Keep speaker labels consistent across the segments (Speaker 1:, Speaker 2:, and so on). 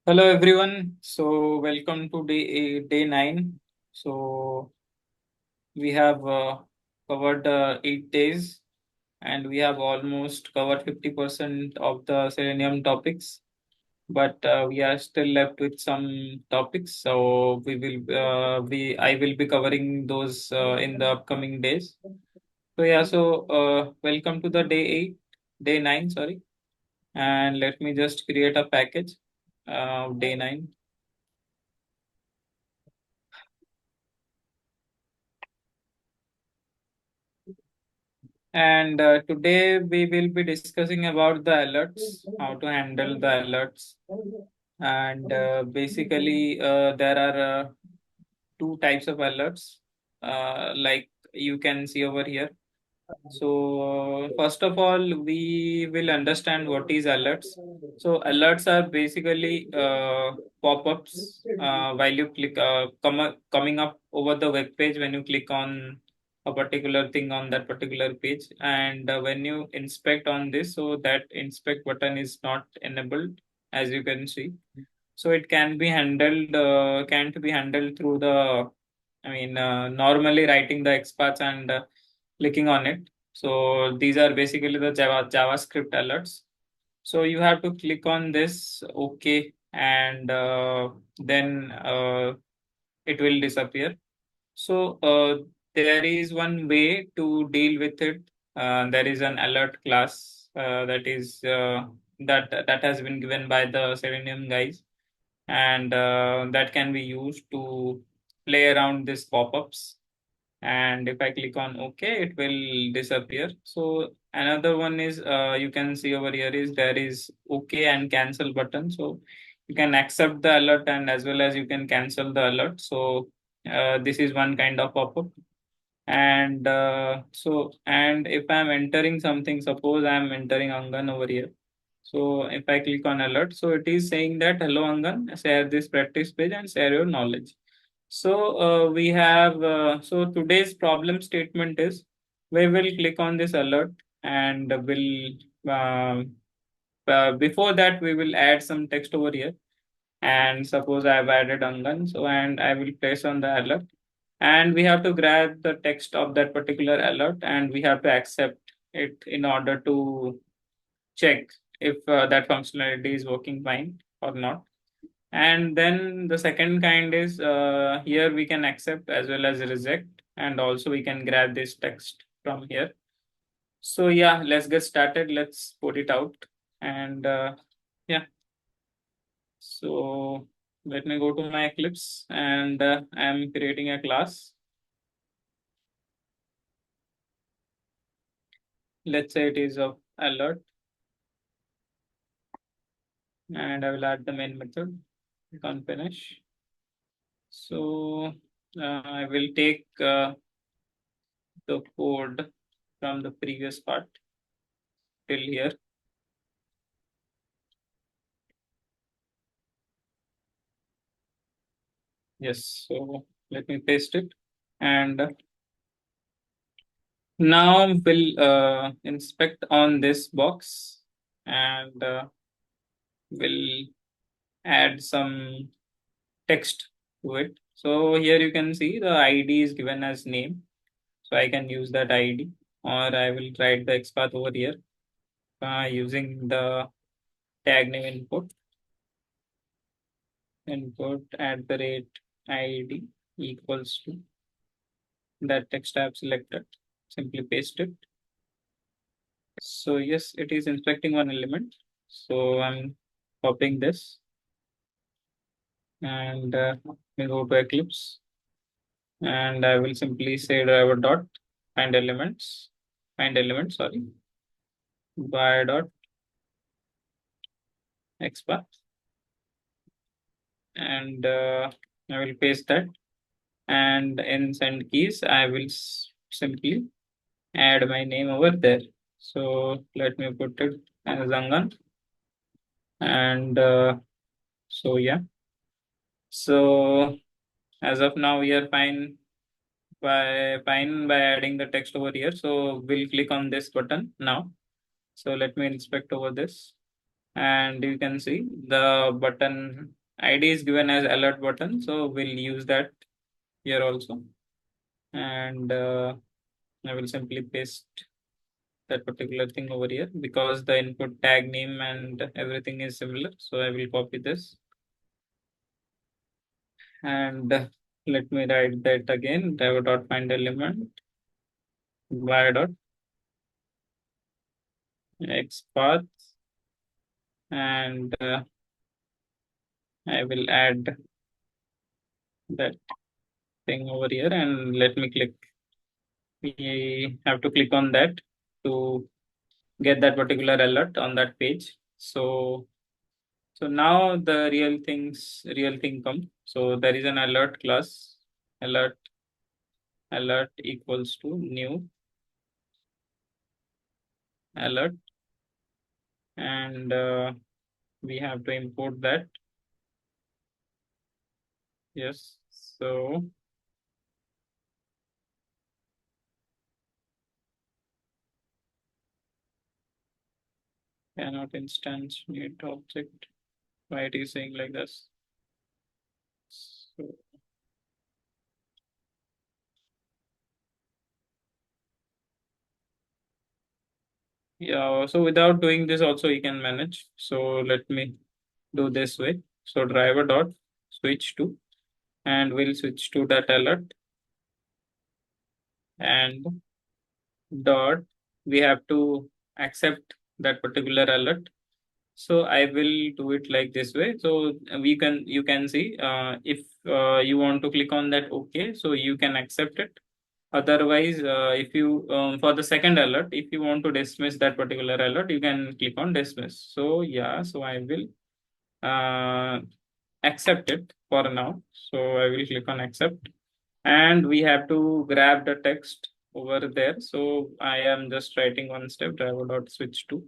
Speaker 1: Hello everyone. So welcome to day 9. So we have covered 8 days and we have almost covered 50% of the Selenium topics. But we are still left with some topics. So we I will be covering those in the upcoming days. So yeah. Welcome to the day 9. Sorry, and let me just create a package. Day 9. And today we will be discussing about the alerts, how to handle the alerts. And basically, there are two types of alerts, like you can see over here. So, first of all, we will understand what is alerts. So, alerts are basically pop-ups while you coming up over the web page when you click on a particular thing on that particular page. And when you inspect on this, so that inspect button is not enabled, as you can see. So it can be handled, can't be handled through normally writing the XPaths and clicking on it. So these are basically the JavaScript alerts. So you have to click on this OK, and then it will disappear. So there is one way to deal with it. There is an alert class that has been given by the Selenium guys, and that can be used to play around these pop-ups. And if I click on OK, it will disappear. So another one is, you can see over here, is there is OK and cancel button. So you can accept the alert and as well as you can cancel the alert. So this is one kind of pop-up. And and if I'm entering something, suppose I'm entering Angan over here. So if I click on alert, so it is saying that hello Angan, share this practice page and share your knowledge. So we have so today's problem statement is, we will click on this alert and will before that we will add some text over here. And suppose I have added Angan, so and I will place on the alert, and we have to grab the text of that particular alert and we have to accept it in order to check if that functionality is working fine or not. And then the second kind is, here we can accept as well as reject, and also we can grab this text from here. So yeah, let's get started. Let's put it out. And yeah, so let me go to my Eclipse, and I'm creating a class. Let's say it is of alert, and I will add the main method. Click on finish. So I will take the code from the previous part till here. Yes, so let me paste it. And now we'll inspect on this box, and we'll add some text to it. So here you can see the ID is given as name. So I can use that ID, or I will write the XPath over here using the tag name input at the rate ID equals to that text I have selected. Simply paste it. So yes, it is inspecting one element. So I'm copying this, and we go to Eclipse, and I will simply say driver dot find elements, sorry, by dot xpath, and I will paste that. And in send keys, I will simply add my name over there. So let me put it as Zangan, and yeah. So as of now, we are fine by adding the text over here. So we'll click on this button now. So let me inspect over this. and you can see the button ID is given as alert button. So we'll use that here also. And I will simply paste that particular thing over here because the input tag name and everything is similar. So I will copy this and let me write that again. Driver dot find element y dot x path, and I will add that thing over here, and let me click. We have to click on that to get that particular alert on that page. So now the real thing come. So there is an alert class, alert alert equals to new alert, and we have to import that. Yes. So cannot instantiate object. Why it is saying like this? So yeah, so without doing this also you can manage. So let me do this way. So driver dot switch to, and we'll switch to that alert, and dot we have to accept that particular alert. So I will do it like this way. So you can see if you want to click on that OK, so you can accept it. Otherwise, if you for the second alert, if you want to dismiss that particular alert, you can click on dismiss. So yeah, so I will uh, accept it for now. So I will click on accept, and we have to grab the text over there. So I am just writing one step driver dot switch to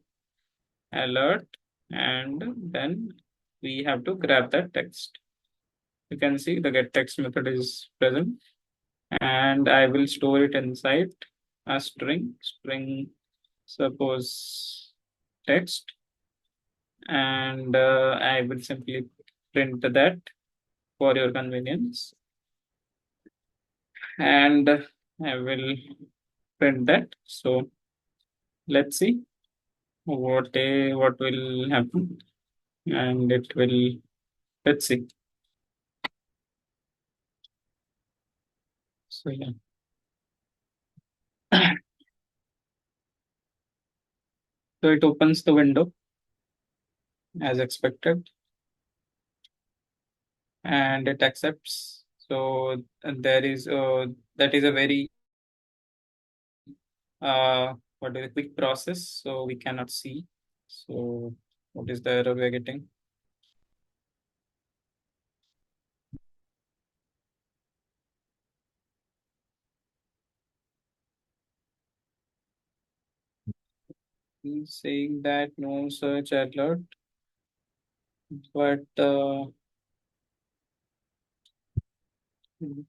Speaker 1: alert, and then we have to grab that text. You can see the get text method is present, and I will store it inside a string suppose text, and I will simply print that for your convenience, and I will print that. So let's see what will happen, and it will, let's see. So yeah. So it opens the window as expected, and it accepts. So there is that is a very what is a quick process, so we cannot see. So what is the error we are getting? He's saying that no search alert, but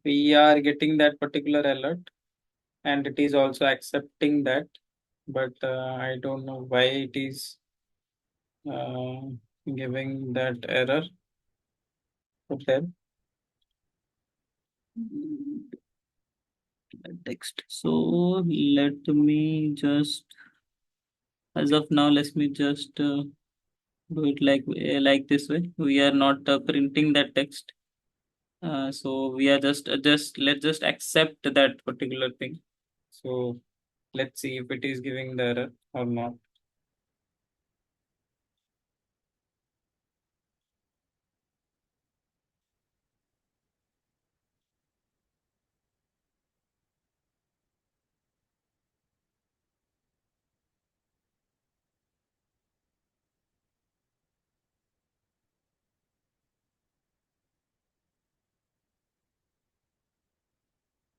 Speaker 1: we are getting that particular alert, and it is also accepting that, but I don't know why it is uh, giving that error. Okay. Text. So let me just, as of now, let me just do it like this way. We are not printing that text. So we are just let's just accept that particular thing. So let's see if it is giving the error or not.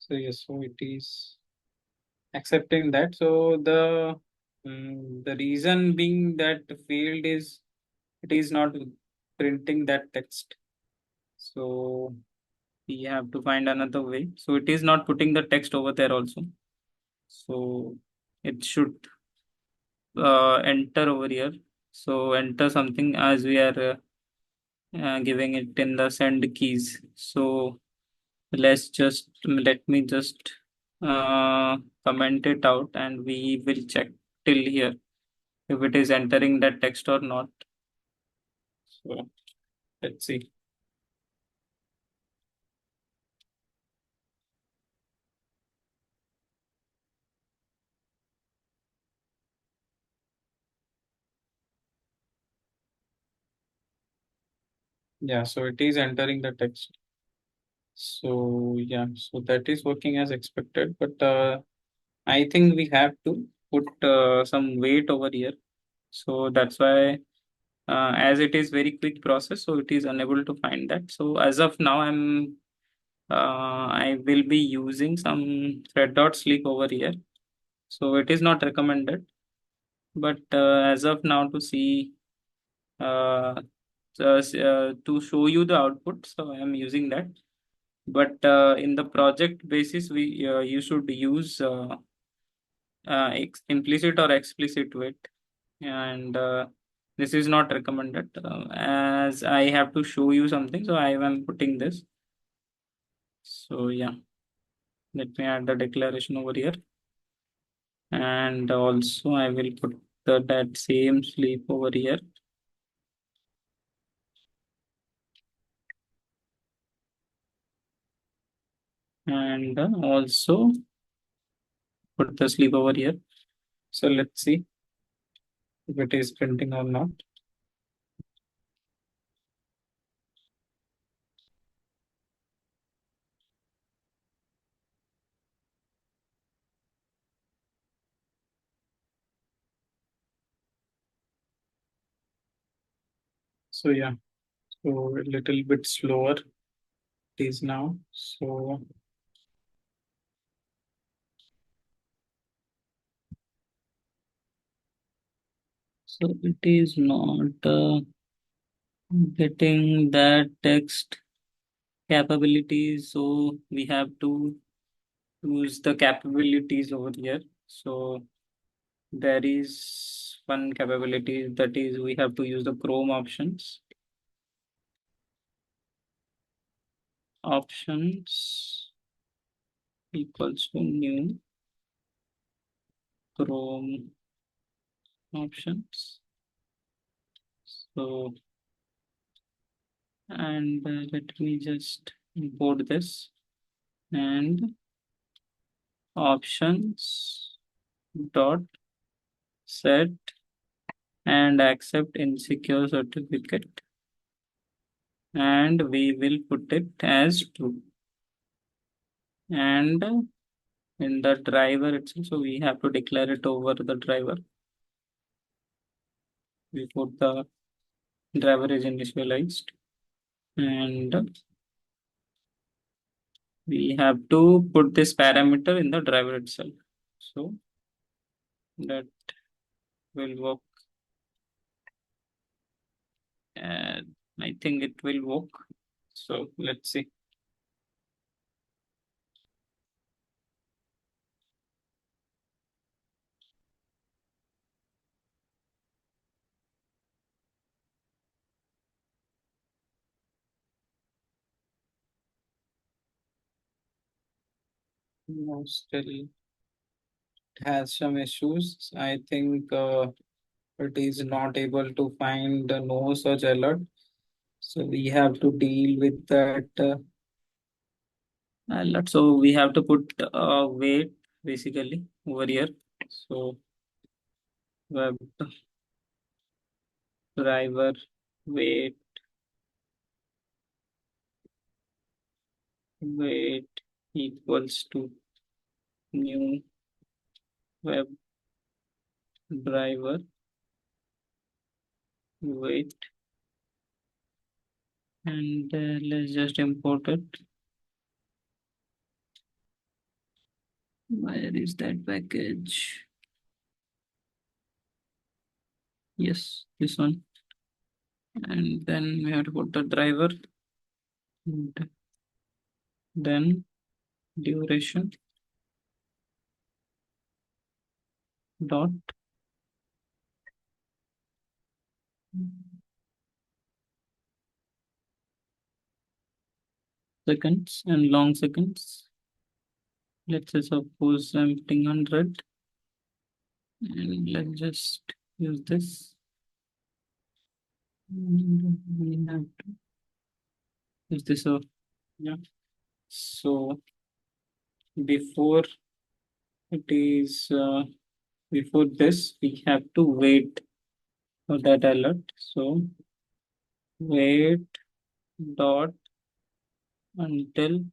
Speaker 1: So yes, so it is accepting that. So the reason being that the field is, it is not printing that text. So we have to find another way. So it is not putting the text over there also. So it should enter over here. So enter something as we are giving it in the send keys. So let me just uh, comment it out and we will check till here if it is entering that text or not. So let's see. Yeah, so it is entering the text. So yeah, so that is working as expected, but I think we have to put some weight over here. So that's why as it is very quick process, so it is unable to find that. So as of now, I will be using some thread dot sleep over here. So it is not recommended, but as of now to see uh, to show you the output, so I am using that. But in the project basis, we you should use implicit or explicit weight, and this is not recommended. As I have to show you something, so I am putting this. So yeah, let me add the declaration over here, and also I will put that same sleep over here, and also put the sleep over here. So let's see if it is printing or not. So yeah, so a little bit slower it is now. So it is not getting that text capabilities. So we have to use the capabilities over here. So there is one capability, that is we have to use the Chrome options. Options equals to new Chrome options. So, and let me just import this, and options dot set and accept insecure certificate, and we will put it as true. And in the driver itself, so we have to declare it over the driver. We put the driver is initialized, and we have to put this parameter in the driver itself. So that will work, and I think it will work. So let's see. No, still has some issues. I think it is not able to find no such alert. So we have to deal with that alert. So we have to put wait basically over here. So web driver wait wait equals to new web driver wait, and let's just import it. Where is that package? Yes, this one. And then we have to put the driver, and then duration dot seconds and long seconds. Let's say suppose I'm putting 100 and let's just use this. And we have to use this. Yeah. So before it is before this, we have to wait for that alert. So wait dot until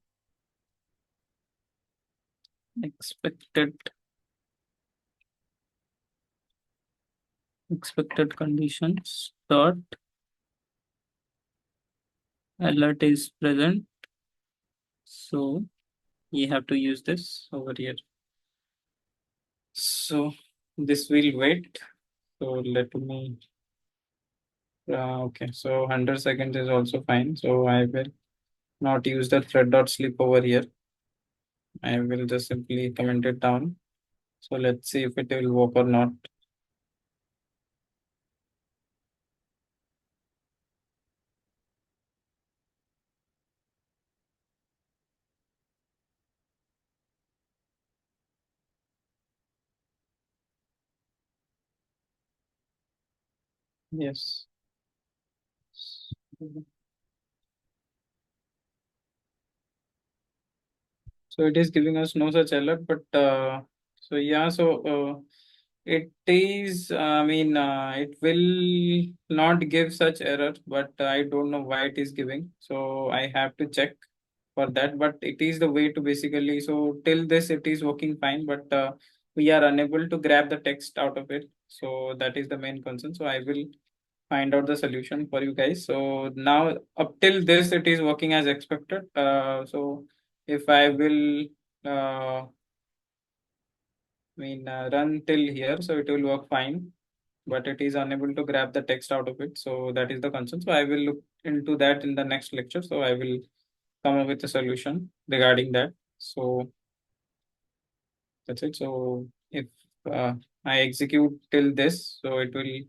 Speaker 1: expected conditions dot alert is present. So you have to use this over here. So this will wait. So let me okay. So 100 seconds is also fine. So I will not use the thread dot sleep over here. I will just simply comment it down. So let's see if it will work or not. Yes. So it is giving us no such alert, but so yeah, so it is, it will not give such error, but I don't know why it is giving. So I have to check for that, but it is the way to basically, so till this it is working fine, but we are unable to grab the text out of it. So that is the main concern. So I will find out the solution for you guys. So now up till this it is working as expected. So if I will run till here, so it will work fine, but it is unable to grab the text out of it. So that is the concern. So I will look into that in the next lecture. So I will come up with a solution regarding that. So that's it. So if uh, I execute till this, so it will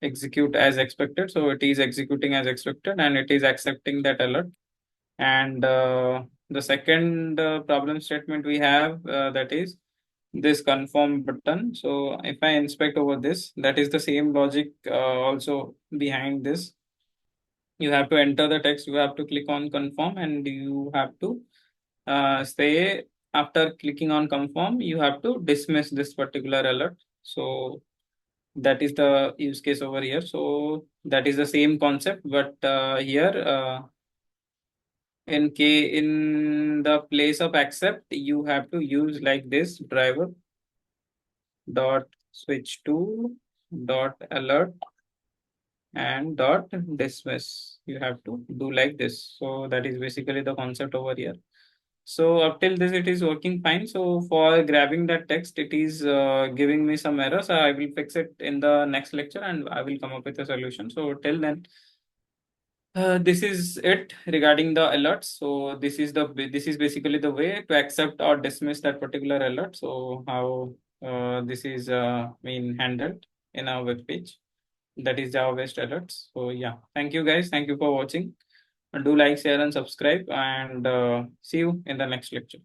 Speaker 1: execute as expected. So it is executing as expected and it is accepting that alert. And the second problem statement we have, that is this confirm button. So if I inspect over this, that is the same logic also behind this. You have to enter the text, you have to click on confirm, and you have to say after clicking on confirm, you have to dismiss this particular alert. So that is the use case over here. So that is the same concept, but here in the place of accept, you have to use like this driver dot switch to dot alert and dot dismiss. You have to do like this. So that is basically the concept over here. So up till this, it is working fine. So for grabbing that text, it is giving me some errors. I will fix it in the next lecture and I will come up with a solution. So till then, this is it regarding the alerts. So this is basically the way to accept or dismiss that particular alert. So how this is handled in our web page. That is Java based alerts. So yeah, thank you guys. Thank you for watching. Do like, share, and subscribe. And see you in the next lecture.